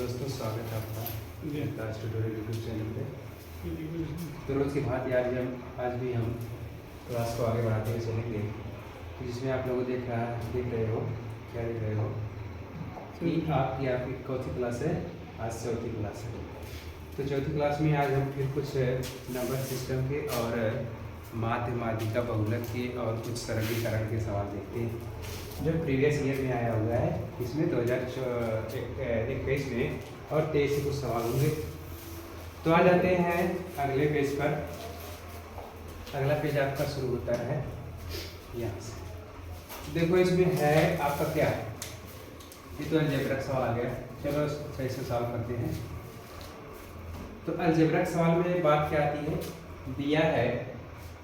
दोस्तों, स्वागत है आपका क्लास ट्यूटोरियल यूट्यूब चैनल पे। तो रोज़ की भांति आज भी हम क्लास को आगे बढ़ाते हुए चलेंगे, जिसमें आप लोग देख रहे हो कि आपकी चौथी क्लास है। आज चौथी क्लास है। तो चौथी क्लास में आज हम फिर कुछ नंबर सिस्टम के और माध्यमाधिका बहुलक के और कुछ सरलीकरण के सवाल देखते हैं, जो प्रीवियस ईयर में आया हुआ है। इसमें 2021 में और 23 से कुछ सवाल होंगे। तो आ जाते हैं अगले पेज पर। अगला पेज आपका शुरू होता है यहाँ से। देखो, इसमें है आपका क्या है, ये तो अलजेब्रा सवाल आ गया। चलो सही से सॉल्व करते हैं। तो अलजेब्रा सवाल में बात क्या आती है, दिया है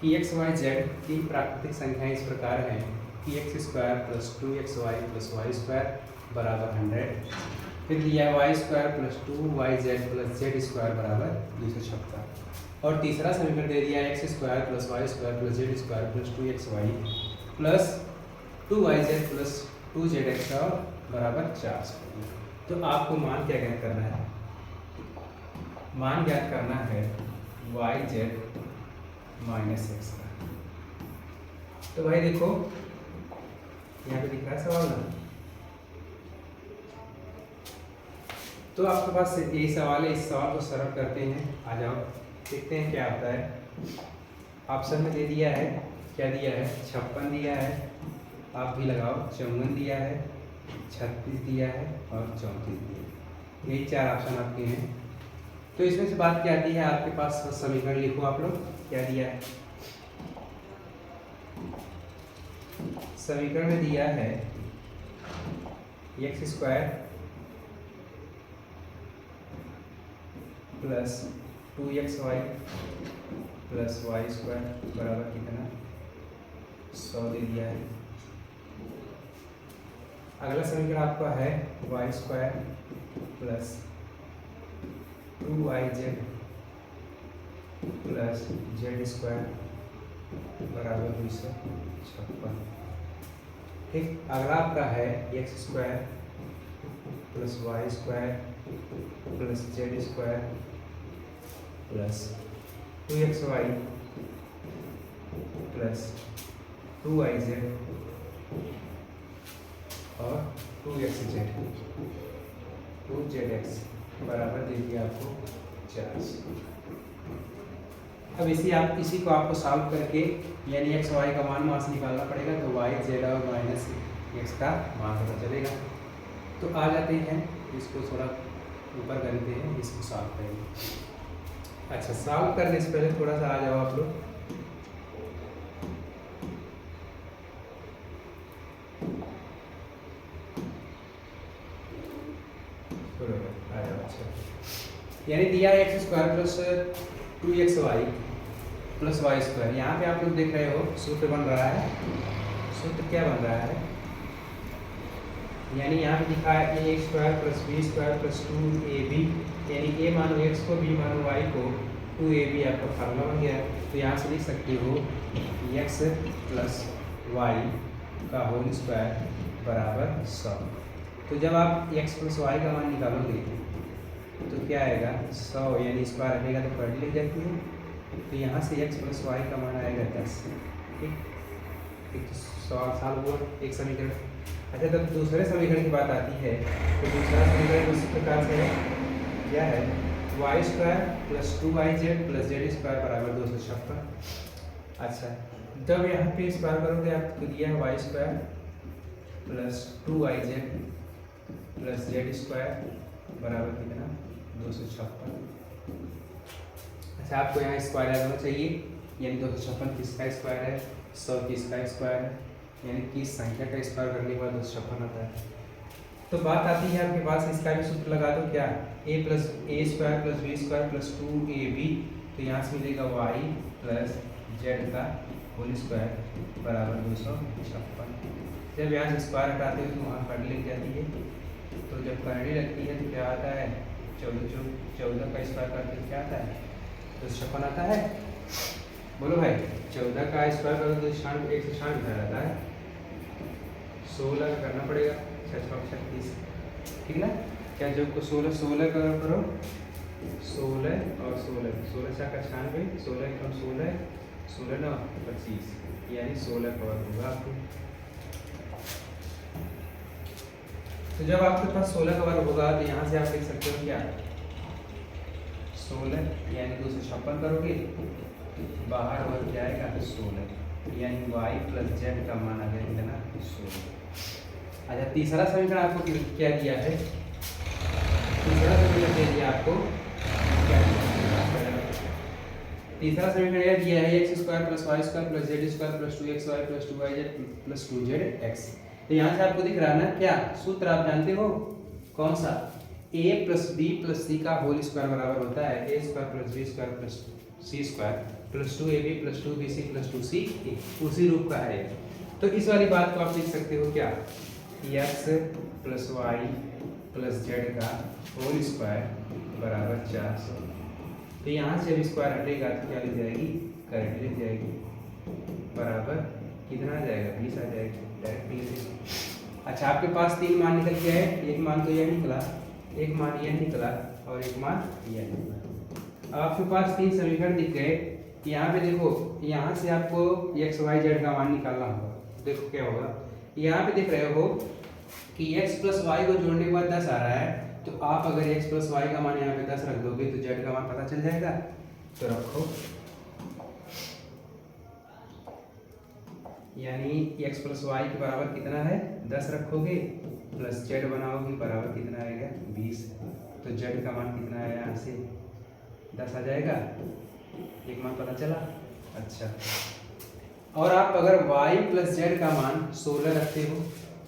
कि एक्स वाई जेड तीन प्राकृतिक संख्याएं इस प्रकार हैं कि X square plus 2xy plus Y square बराबर 100। फिर दिया है Y square plus 2yz plus Z square बराबर 256। और तीसरा समीकरण दे दिया है x square plus Y square plus Z square plus 2xy plus 2yz plus 2zx बराबर 400। तो आपको मान क्या ज्ञात करना है? मान ज्ञात करना है yz माइनस एक्स का। तो भाई देखो, यहाँ पे दिख रहा है सवाल ना। तो आपके पास ये सवाल है, इस सवाल को सरल करते हैं। आ जाओ, देखते हैं क्या आता है। ऑप्शन में दे दिया है, क्या दिया है? 56 दिया है, आप भी लगाओ। 54 दिया है, 36 दिया है और 34 दिया है। यही चार ऑप्शन आपके हैं। तो इसमें से बात क्या आती है? आपके पास समीकरण लिखो आप लोग। क्या दिया है? समीकरण में दिया है x square plus 2xy plus Y square बराबर कितना? 100 दे दिया है। अगला समीकरण आपका है Y square plus 2yz plus Z square बराबर 256। ठीक, अगला आपका है x square plus Y square plus Z square plus 2xy plus 2yz और 2xz 2zx बराबर दे दिया आपको 400। अब इसी को आपको सॉल्व करके यानी एक्स वाई का मान वहाँ से निकालना पड़ेगा। तो वाई जेड और माइनस एक्स का मान पता चलेगा। तो आ जाते हैं, इसको थोड़ा ऊपर करते हैं, इसको सॉल्व करेंगे। अच्छा, सॉल्व करने से पहले थोड़ा सा आ जाओ आप लोग। आ जाओ। अच्छा, यानी दिया है x square plus 2xy plus Y square. यहाँ पे आप लोग देख रहे हो सूत्र बन रहा है। सूत्र क्या बन रहा है? यानी यहाँ पे लिखा है a square plus b square plus 2ab, यानी ए मानो एक्स को, बी मानो वाई को, 2ab आपका फार्मूला बन गया। तो यहाँ से लिख सकते हो एक्स प्लस वाई का होल स्क्वायर बराबर 100। तो जब आप एक्स प्लस वाई का मान निकालोगे तो क्या आएगा? 100, यानी स्क्वायर हटेगा तो पढ़ लिख जाती है। तो यहाँ से x प्लस वाई का मान आएगा 10। ठीक, एक तो सवाल हुआ एक समीकरण। अच्छा, तब दूसरे समीकरण की बात आती है। तो दूसरा समीकरण उसी प्रकार से है, क्या है? Y square plus 2yz plus Z square बराबर 256। अच्छा, जब यहाँ पे स्क्वायर करोगे आप तो दिया है Y square plus 2yz plus Z square बराबर कितना? 256। अच्छा, आपको यहाँ स्क्वायर याद होना चाहिए, यानी 256 किसका स्क्वायर है? 100 किसका स्क्वायर है? यानी किस संख्या का स्क्वायर करने के बाद 256 आता है। तो बात आती है आपके पास, इसका भी सूत्र लगा दो। क्या? a plus a square plus b square plus 2ab। तो यहाँ से मिलेगा y प्लस जेड का होल स्क्वायर बराबर 256। जब यहाँ से स्क्वायर हटाते हो तो वहाँ करंट लग जाती है। तो जब करंट लगती है तो क्या आता है? 14 का स्क्वायर करते तो क्या आता है? 256 आता है। बोलो भाई, 14 का स्क्वायर करो तो 196 आता है। 16 का करना पड़ेगा, 6 36, ठीक ना? क्या जो को 16 करो 16 और 16 का 96, 16 कम 16, 16 9 25, यानी 16 कवर होगा आपको। तो जब आपके पास 16 कवर होगा तो यहाँ से आप लिख सकते हो क्या 16 यानी 256 करोगे, बाहर वर्ग क्या आएगा 16, यानी y प्लस जेड का मान आ गया कितना 16। अच्छा तीसरा समीकरण आपको क्या दिया है, तीसरा समीकरण दे दिया आपको क्या दिया, तीसरा समीकरण यह दिया है x square plus Y square plus Z square plus 2xy plus 2yz plus 2zx। तो यहाँ से आपको दिख रहा है ना क्या सूत्र आप जानते हो कौन सा, a plus b plus c का होल स्क्वायर बराबर होता है a square plus b square plus c square plus 2ab plus 2bc plus 2c, उसी रूप का है। तो इस वाली बात को आप लिख सकते हो क्या x plus y plus z का होल स्क्वायर बराबर 400। तो यहाँ से जब स्क्वायर हटेगा तो क्या लिख जाएगी करेक्ट लिख जाएगी, बराबर कितना आ जाएगा 20 आ जाएगी डायरेक्ट लिख देंगे। अच्छा आपके पास 3 मान निकल गया है, एक मान तो यह निकला, एक मान यह निकला और एक मान यह निकला। अब आपके पास 3 समीकरण दिख गए। यहाँ पे देखो, यहाँ से आपको एक्स वाई जेड का मान निकालना होगा। देखो क्या होगा, यहाँ पे देख रहे हो कि x प्लस वाई को जोड़ने के बाद 10 आ रहा है, तो आप अगर x प्लस वाई का मान यहाँ पे 10 रख दोगे तो z का मान पता चल जाएगा। तो रखो, यानी x प्लस वाई के बराबर कितना है 10 रखोगे, प्लस z बनाओगे बराबर कितना आएगा 20। तो z का मान कितना है यहाँ से 10 आ जाएगा, एक मान पता चला। अच्छा, और आप अगर y प्लस जेड का मान 16 रखते हो,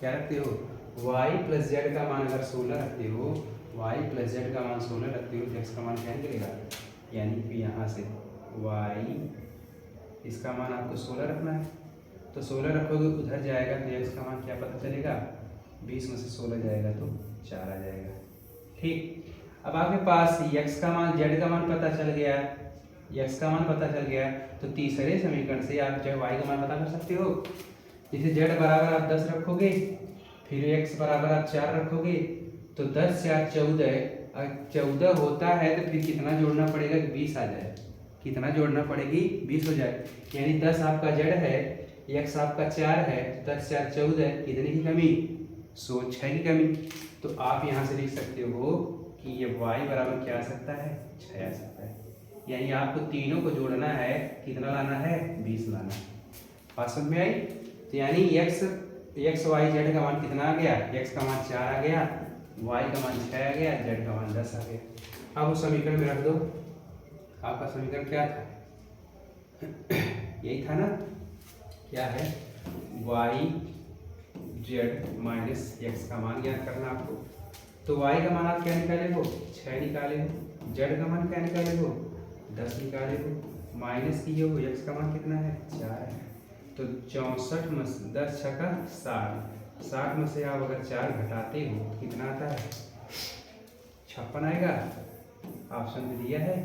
क्या रखते हो y प्लस जेड का मान अगर 16 रखते हो, y प्लस जेड का मान 16 रखते हो तो x का मान क्या निकलेगा, यानी कि यहाँ से y इसका मान आपको 16 रखना है, तो 16 रखोगे उधर जाएगा तो x का मान क्या पता चलेगा 20 में से 16 जाएगा तो 4 आ जाएगा। ठीक, अब आपके पास x का मान z का मान पता चल गया, x का मान पता चल गया, तो तीसरे समीकरण से आप जो y का मान पता कर सकते हो। जैसे z बराबर आप 10 रखोगे, फिर x बराबर आप 4 रखोगे, तो 10 4 14, 14 होता है तो फिर कितना जोड़ना पड़ेगा कि 20 आ जाए, कितना जोड़ना पड़ेगी 20 हो जाए, यानी 10 आपका z है, x आपका 4 है, 10 4 14, कितने की कमी 6 की कमी। तो आप यहाँ से लिख सकते हो कि ये y बराबर क्या आ सकता है 6 आ सकता है, यानी आपको तीनों को जोड़ना है, कितना लाना है 20 लाना है। बात समझ में आई। तो यानी x y z का मान कितना आ गया, x का मान 4 आ गया, y का मान 6 आ गया, z का मान 10 आ गया। अब उस समीकरण में रख दो, आपका समीकरण क्या था यही था ना, क्या है y z माइनस x का मान ज्ञात करना आपको। तो y का मान आप क्या निकाले हो 6 निकाले हो, z का मान क्या निकाले हो 10 निकाले हो, माइनस किए हो x का मान कितना है 4 है। तो 64 में 10 छक्का 60, 60 में से आप अगर 4 घटाते हो तो कितना आता है 56 आएगा। ऑप्शन में दिया है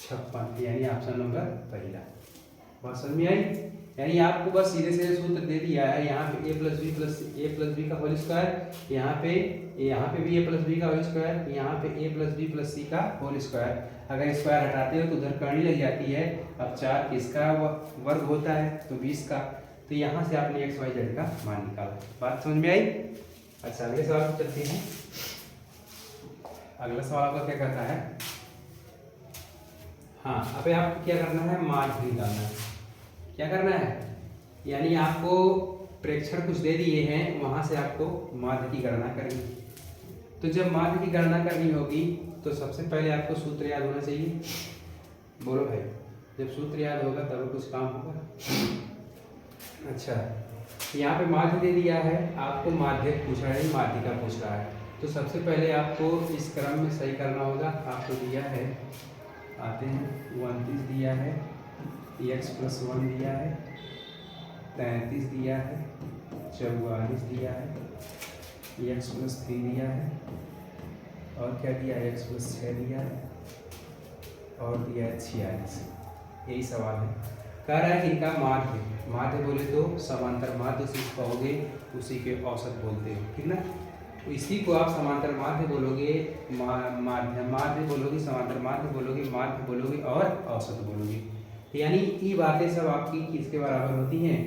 56, यानी ऑप्शन नंबर पहला। बात समझ में आई। यानी आपको बस सीधे सीधे सूत्र दे दिया है, यहाँ पे a प्लस बी का होल स्क्वायर, यहाँ पे भी a प्लस बी का होल स्क्वायर, यहाँ पे a plus b plus c का होल स्क्वायर। अगर स्क्वायर हटाते हो तो उधर करनी लग जाती है। अब 4 किसका वर्ग होता है तो 20 का, तो यहाँ से आपने x y z का मान निकाला। बात समझ में आई। अच्छा अगले सवाल पर चलते हैं। अगला सवाल आपका क्या कहता है, हाँ अबे आपको क्या करना है माध्य निकालना है। क्या करना है, यानी आपको प्रेक्षण कुछ दे दिए हैं, वहां से आपको माध्य की गणना करनी। तो जब माध्य की गणना करनी होगी तो सबसे पहले आपको सूत्र याद होना चाहिए। बोलो भाई, जब सूत्र याद होगा तब कुछ काम होगा। अच्छा, यहाँ पे माध्य दे दिया है, आपको माध्य पूछ रहा है, माध्यिका पूछ रहा है। तो सबसे पहले आपको इस क्रम में सही करना होगा। आपको दिया है, आते हैं 29 दिया है, x प्लस 1 दिया है, 33 दिया है, 44 दिया है, x प्लस 3 दिया है, और क्या दिया है x प्लस 6 दिया है, और दिया है 46। यही सवाल है। कह रहा है कि इनका माध्य बोले तो समांतर माध्य से कहोगे, उसी के औसत बोलते हो, ठीक ना। तो इसी को आप समांतर माध्य बोलोगे, माध्य माध्य बोलोगे, समांतर माध्य बोलोगे, माध्य बोलोगे और औसत बोलोगे। यानी ये बातें सब आपकी किसके बराबर होती हैं?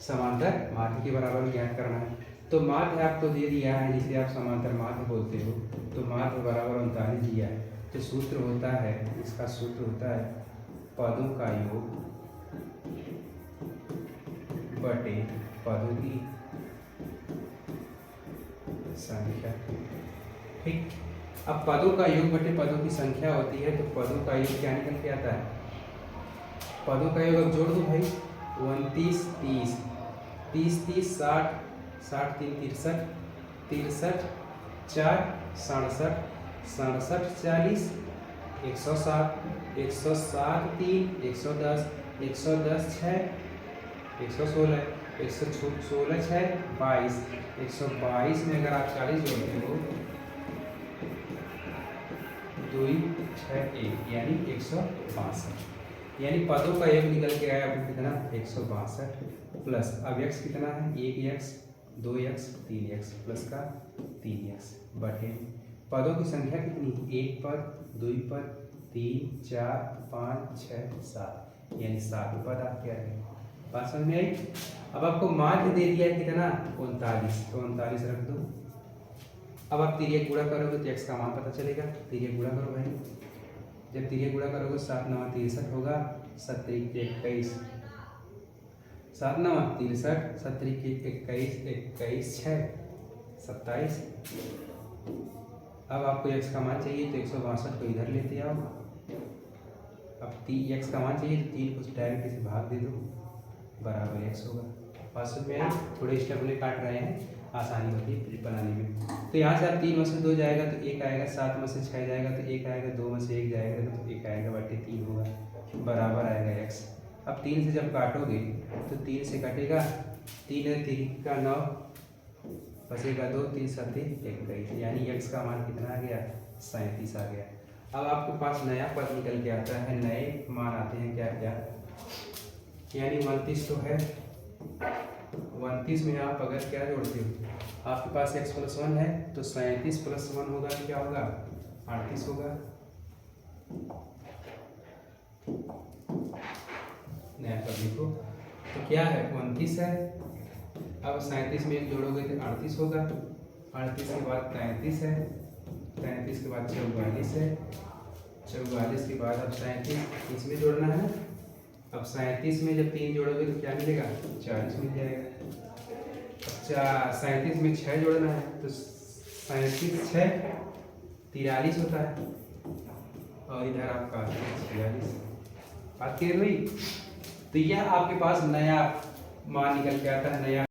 समांतर माध्य के बराबर ज्ञात करना है। तो माध्य आपको दे दिया है जिसे आप समांतर माध्य बोलते हो, तो माध्य बराबर 39 दिया है। तो सूत्र होता है, इसका सूत्र होता है पदों का योग बटे पदों की संख्या। ठीक, अब पदों का योग बटे पदों की संख्या होती है, तो पदों का योग क्या निकल के आता है? पदों का योग अब जोड़ दो भाई, 29 30 30 30 60 60 3 63 63 4 67 67 40 107 107 3 110 110 6 116 116 6 22 122 में अगर आप 40 जोड़ते हो 2 6 1 यानी 162, यानी पदों का योग निकल के आया आपको कितना? 162 प्लस अब x कितना है? 1x 2x 3x प्लस का 3x बटे पदों की संख्या कितनी? 1 पद 2 पद 3 4 5 6 7, यानी 7 पद आपके आ गए। बात समझ में आई? अब आपको माध्य दे दिया है कितना? 39, तो 39 रख दो। अब आप तिर्यक गुणा करोगे तो x का मान पता चलेगा। तिर्यक गुणा करो भाई, जब तिर्यक गुणा करोगे 7 9 63 होगा, 7 3 21 7 9 63 7 3 21 21 6 27। अब आपको x का मान चाहिए तो 162 को इधर लेते आओ। अब x का मान चाहिए तो 3 को डायरेक्ट इसे भाग दे दो, बराबर x होगा। पास में थोड़े स्टेप में काट रहे हैं, आसानी होती है बनाने में। तो यहाँ से आप 3 में से 2 जाएगा तो 1 आएगा, 7 में से 6 जाएगा तो 1 आएगा, 2 में से 1 जाएगा तो 1 आएगा, बटे 3 होगा, बराबर आएगा x। अब 3 से जब काटोगे तो 3 से कटेगा, 3 3 का 9 बचेगा 2 3 7 21, यानी x का मान कितना आ गया? 37 आ गया। अब आपके पास नया पद निकल के आता है, नए मान आते हैं क्या क्या, यानी 29 तो है, 29 में आप अगर क्या जोड़ते हो, आपके पास x + 1 है तो 37 + 1 होगा तो क्या होगा? 38 होगा। नया पद लिखो, तो क्या है? 29 है। अब 37 में 1 जोड़ोगे तो 38 होगा, 38 के बाद 33 है, 33 के बाद 44 है, 44 के बाद अब 37 इसमें जोड़ना है। अब 37 में जब 3 जोड़ोगे तो क्या मिलेगा? 40 मिल जाएगा। अब 37 में 6 जोड़ना है तो 37 6 43 होता है, और इधर आपका 46। बात क्लियर हुई? तो यह आपके पास नया मान निकल के आता है, नया